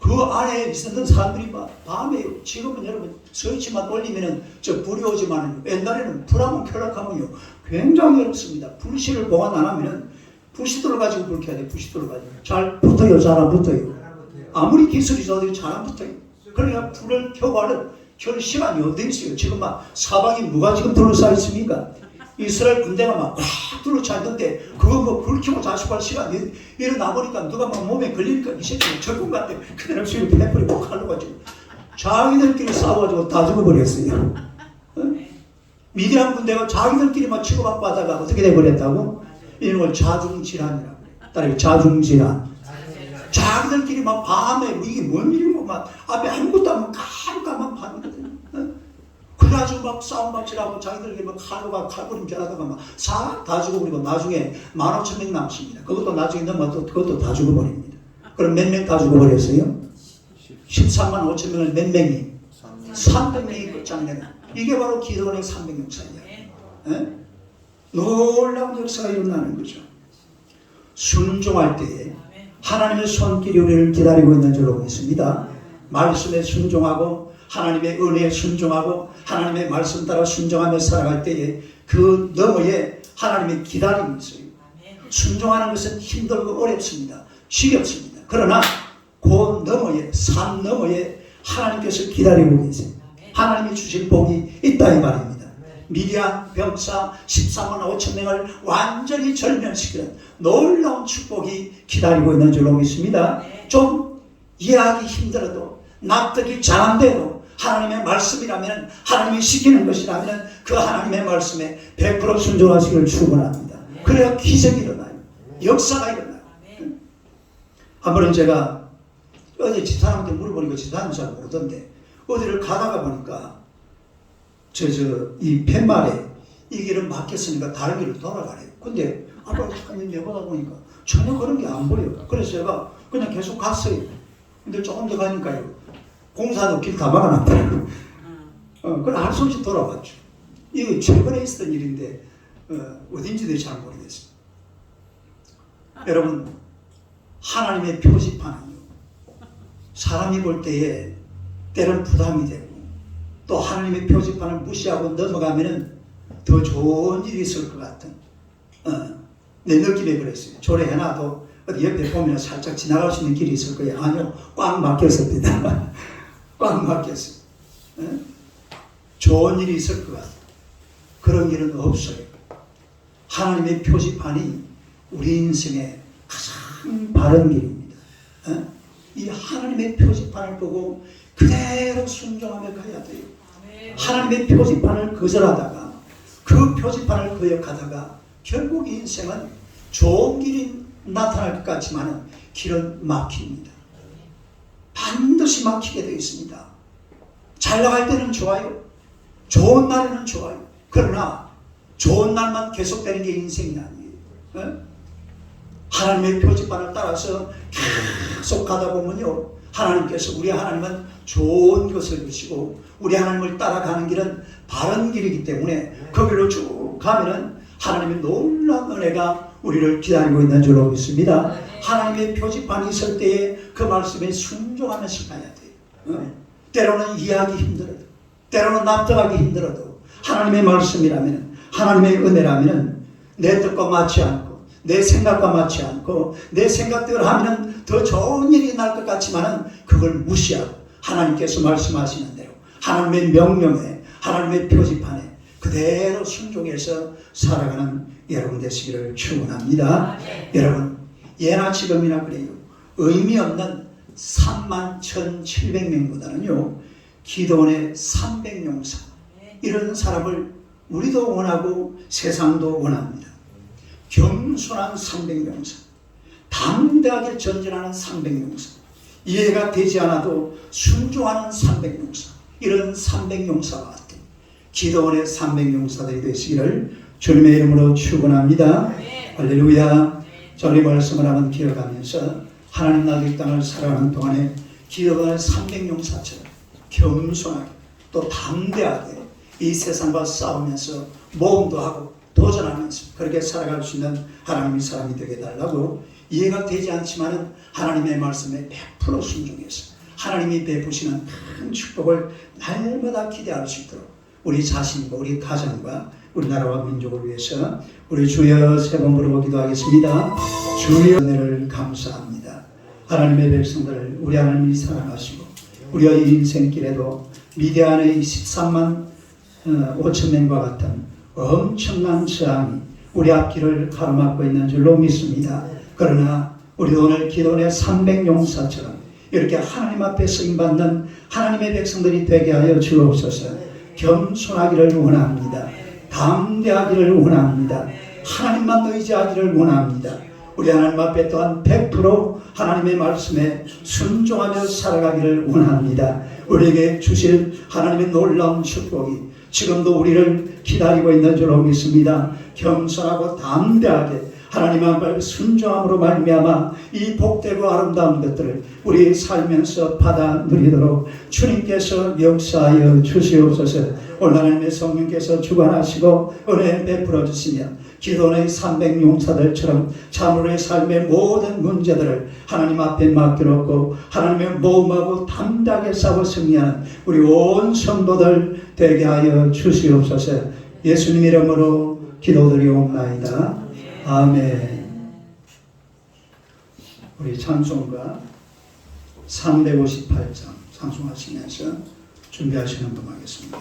그 안에 있었던 사람들이 막 밤에 지금은 여러분 스위치만 올리면은 저 불이 오지만 옛날에는 불 한번 켜락하면요 굉장히 어렵습니다. 불씨를 보관 안 하면은 불씨돌을 가지고 불 켜야 돼. 불씨돌을 가지고 잘 붙어요. 잘 안 붙어요. 아무리 기술이 좋아도 잘 안 붙어요. 그러니까 불을 켜고 하는 켤 시간이 어디 있어요. 지금 막 사방이 누가 지금 둘러싸여 있습니까? 이스라엘 군대가 막 꽉 둘러차 있는데 그거 뭐 불 켜고 자식할 시간이 일어나 보니까 누가 막 몸에 걸리니까 이 새끼는 적군 같아. 그대로 수를 패버리고 칼로 가지고 자기들끼리 싸워가지고 다 죽어버렸어요. 어? 미디안 군대가 자기들끼리 막 치고받고 하다가 어떻게 돼버렸다고? 이런 걸 자중질환이라고 그래요. 따라서 자중질환. 자기들끼리 막 밤에 이게 뭔 일이고 막 앞에 아무것도 안 보면 깜깜한 밤이거든요. 어? 그래가지고 막 싸움박질하고 자기들끼리 막 칼부림질하다가 막 싹 다 죽어버리고 나중에 15,000명 남습니다. 그것도 나중에 넘어도 그것도 다 죽어버립니다. 그럼 몇 명 다 죽어버렸어요? 13만 5천 명을 몇 명이? 300명이 끝장내는 이게 바로 기도원의 300명사예요. 놀라운 역사가 일어나는 거죠. 순종할 때에 하나님의 손길이 우리를 기다리고 있는 줄로 믿습니다. 말씀에 순종하고 하나님의 은혜에 순종하고 하나님의 말씀 따라 순종하며 살아갈 때에 그 너머에 하나님의 기다림이 있어요. 순종하는 것은 힘들고 어렵습니다. 지겹습니다. 그러나 그 너머에 산 너머에 하나님께서 기다리고 계세요. 하나님이 주실 복이 있다 이 말입니다. 미디안 병사 14만 5천 명을 완전히 절멸시키는 놀라운 축복이 기다리고 있는 줄로 믿습니다. 좀 이해하기 힘들어도 납득이 잘 안 돼도 하나님의 말씀이라면 하나님이 시키는 것이라면 그 하나님의 말씀에 100% 순종하시기를 축원합니다. 그래야 기적이 일어나요. 역사가 일어나요. 한 번은 제가 어제 집사람한테 물어보니까 집사람은 잘 모르던데 어디를 가다가 보니까 이 팻말에 이 길은 막혔으니까 다른 길로 돌아가래요. 근데 아까 잠깐 내보다 보니까 전혀 그런 게 안 보여요. 그래서 제가 그냥 계속 갔어요. 근데 조금 더 가니까요. 공사도 길 다 막아놨더라고요. 그걸 할 수 없이 돌아왔죠. 이거 최근에 있었던 일인데 어딘지도 잘 모르겠어요. 여러분 하나님의 표지판은요. 사람이 볼 때에 때론 부담이 되고 또 하나님의 표지판을 무시하고 넘어가면은 더 좋은 일이 있을 것 같은 내 느낌에 그랬어요. 조례해놔도 어디 옆에 보면 살짝 지나갈 수 있는 길이 있을 거예요. 아니요. 꽉 막혔습니다. 꽉 막혔어요. 좋은 일이 있을 것 같아요. 그런 일은 없어요. 하나님의 표지판이 우리 인생의 가장 바른 길입니다. 이 하나님의 표지판을 보고 그대로 순종하며 가야 돼요. 하나님의 표지판을 거절하다가 그 표지판을 거역하다가 결국 인생은 좋은 길이 나타날 것 같지만 길은 막힙니다. 반드시 막히게 되어 있습니다. 잘 나갈 때는 좋아요. 좋은 날에는 좋아요. 그러나 좋은 날만 계속되는 게 인생이 아니에요. 하나님의 표지판을 따라서 계속 가다 보면요. 하나님께서 우리 하나님은 좋은 것을 주시고 우리 하나님을 따라가는 길은 바른 길이기 때문에 그 길로 쭉 가면은 하나님의 놀라운 은혜가 우리를 기다리고 있는 줄로 믿습니다. 하나님의 표지판이 있을 때에 그 말씀에 순종하면서 가야 돼요. 때로는 이해하기 힘들어도 때로는 납득하기 힘들어도 하나님의 말씀이라면 하나님의 은혜라면 내 뜻과 맞지 않고 내 생각과 맞지 않고 내 생각대로 하면 더 좋은 일이 날 것 같지만 그걸 무시하고 하나님께서 말씀하시는 대로 하나님의 명령에 하나님의 표지판에 그대로 순종해서 살아가는 여러분 되시기를 축원합니다. 여러분 예나 지금이나 그래요. 의미 없는 31,700명보다는요. 기도원의 300용사 이런 사람을 우리도 원하고 세상도 원합니다. 겸손한 300용사, 담대하게 전진하는 300용사, 이해가 되지 않아도 순종하는 300용사, 이런 300용사와 같은 기도원의 300용사들이 되시기를 주님의 이름으로 축원합니다. 할렐루야. 저리 말씀을 한번 기억하면서 하나님 나라의 땅을 살아가는 동안에 기도원의 300용사처럼 겸손하게 또 담대하게 이 세상과 싸우면서 모험도 하고 도전하면서 그렇게 살아갈 수 있는 하나님의 사람이 되게 해달라고 이해가 되지 않지만은 하나님의 말씀에 100% 순종해서 하나님이 베푸시는 큰 축복을 날마다 기대할 수 있도록 우리 자신과 우리 가정과 우리나라와 민족을 위해서 우리 주여 세 번 부르고 기도하겠습니다. 주여 은혜를 감사합니다. 하나님의 백성들을 우리 하나님이 사랑하시고 우리의 인생길에도 미디안의 13만 5천 명과 같은 엄청난 저항이 우리 앞길을 가로막고 있는 줄로 믿습니다. 그러나 우리도 오늘 기도원의 300용사처럼 이렇게 하나님 앞에 쓰임받는 하나님의 백성들이 되게 하여 주옵소서. 겸손하기를 원합니다. 담대하기를 원합니다. 하나님만 의지하기를 원합니다. 우리 하나님 앞에 또한 100% 하나님의 말씀에 순종하며 살아가기를 원합니다. 우리에게 주실 하나님의 놀라운 축복이 지금도 우리를 기다리고 있는 줄로 믿습니다. 겸손하고 담대하게 하나님 앞에 순종함으로 말미암아 이 복되고 아름다운 것들을 우리 살면서 받아 누리도록 주님께서 역사하여 주시옵소서. 오늘 하나님의 성령께서 주관하시고 은혜 베풀어 주시며 기도원의 300용사들처럼 참으로의 삶의 모든 문제들을 하나님 앞에 맡겨놓고 하나님의 모험하고 담대하게 싸워 승리하는 우리 온 성도들 되게 하여 주시옵소서. 예수님 이름으로 기도드리옵나이다. 아멘. 우리 찬송가 358장 찬송하시면서 준비하시는 분 하겠습니다.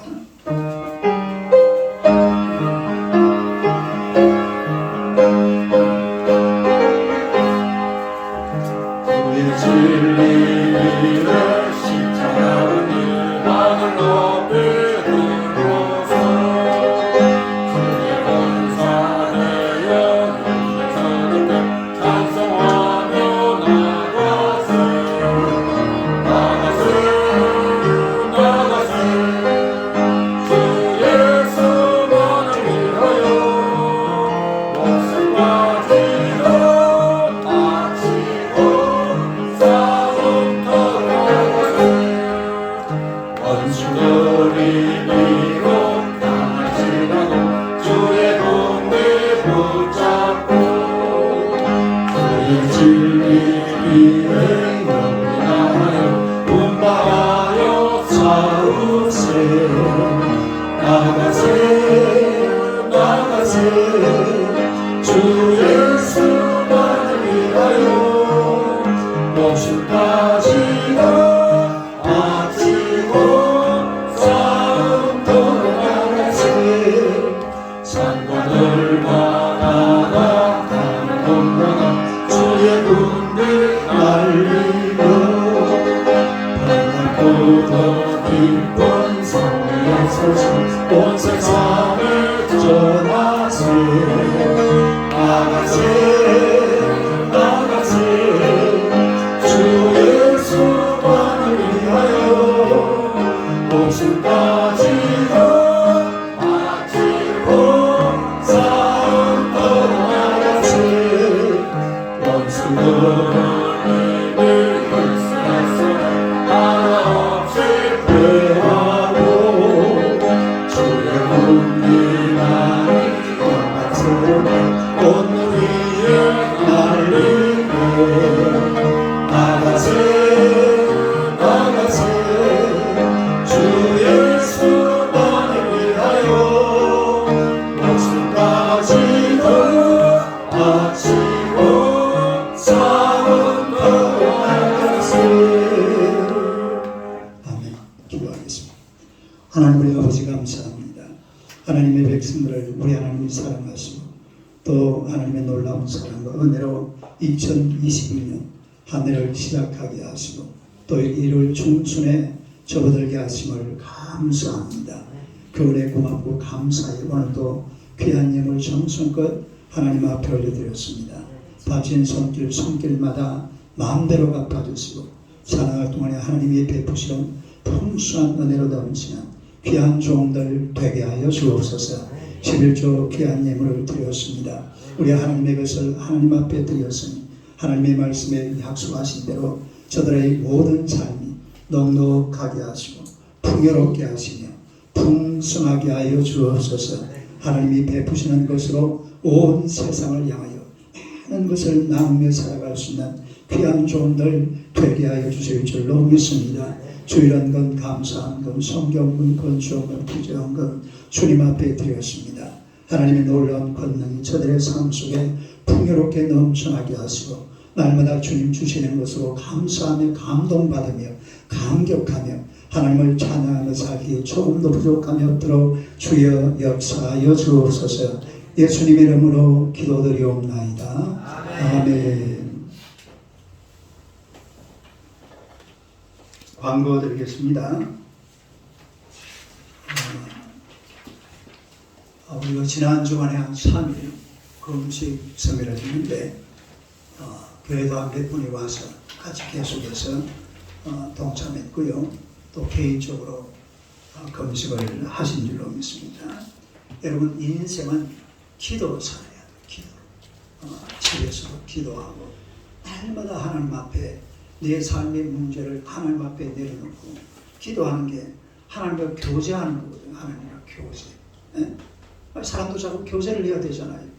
우리 진리를 십자가를 하늘 높이 들고서 주의 권사의 영광을 찬송하며 나가세 주 예수만을 위하여 목숨 바치고 원수들이 비록 당할지라도 주의 공에 붙잡고 그의 진리 위에 영원하여 분방하여 싸우세. 나가세 주 예수만을 위하여 목숨 바치고 산과 들과 바다 강을 건너가 주의 군대 날리며 반갑고도 기쁜 성리에 서서 온 세상을 전하세. 나가세 주 예수만을 위하여 목숨 바치고 하나님 우리 아버지 감사합니다. 하나님의 백성들을 우리 하나님이 사랑하시고 또 하나님의 놀라운 사랑과 은혜로 2021년 한 해를 시작하게 하시고 또 1월 중순에 접어들게 하심을 감사합니다. 그 은혜 고맙고 감사히 오늘도 귀한 예물 정성껏 하나님 앞에 올려드렸습니다. 바친 손길마다 마음대로 갚아주시고 살아갈 동안에 하나님이 베푸시는 풍성한 은혜로 넘치는 귀한 종들 되게 하여 주옵소서. 11조 귀한 예물을 드렸습니다. 우리 하나님의 것을 하나님 앞에 드렸으니 하나님의 말씀에 약속하신 대로 저들의 모든 삶이 넉넉하게 하시고 풍요롭게 하시며 풍성하게 하여 주옵소서. 하나님이 베푸시는 것으로 온 세상을 향하여 많은 것을 나누며 살아갈 수 있는 귀한 좋은 날 되게 하여 주실 줄로 믿습니다. 주일한 건 감사한 건 성경은 건축은 기저한 건 주님 앞에 드렸습니다. 하나님의 놀라운 권능이 저들의 삶 속에 풍요롭게 넘쳐나게 하시고 날마다 주님 주시는 것으로 감사하며 감동받으며 감격하며 하나님을 찬양하며 살기에 조금도 부족함이 없도록 주여 역사하여 주옵소서. 예수님의 이름으로 기도드리옵나이다. 아멘. 광고 드리겠습니다. 우리가 지난 주간에 한 3일 금식 성회를 했는데 교회도 한 몇 분이 와서 같이 계속해서 동참했고요. 또 개인적으로 금식을 하신 줄로 믿습니다. 여러분 인생은 기도로 살아야 돼요. 기도. 집에서도 기도하고 날마다 하나님 앞에 내 삶의 문제를 하나님 앞에 내려놓고 기도하는 게 하나님과 교제하는 거거든요. 하나님과 교제. 네? 사람도 자꾸 교제를 해야 되잖아요.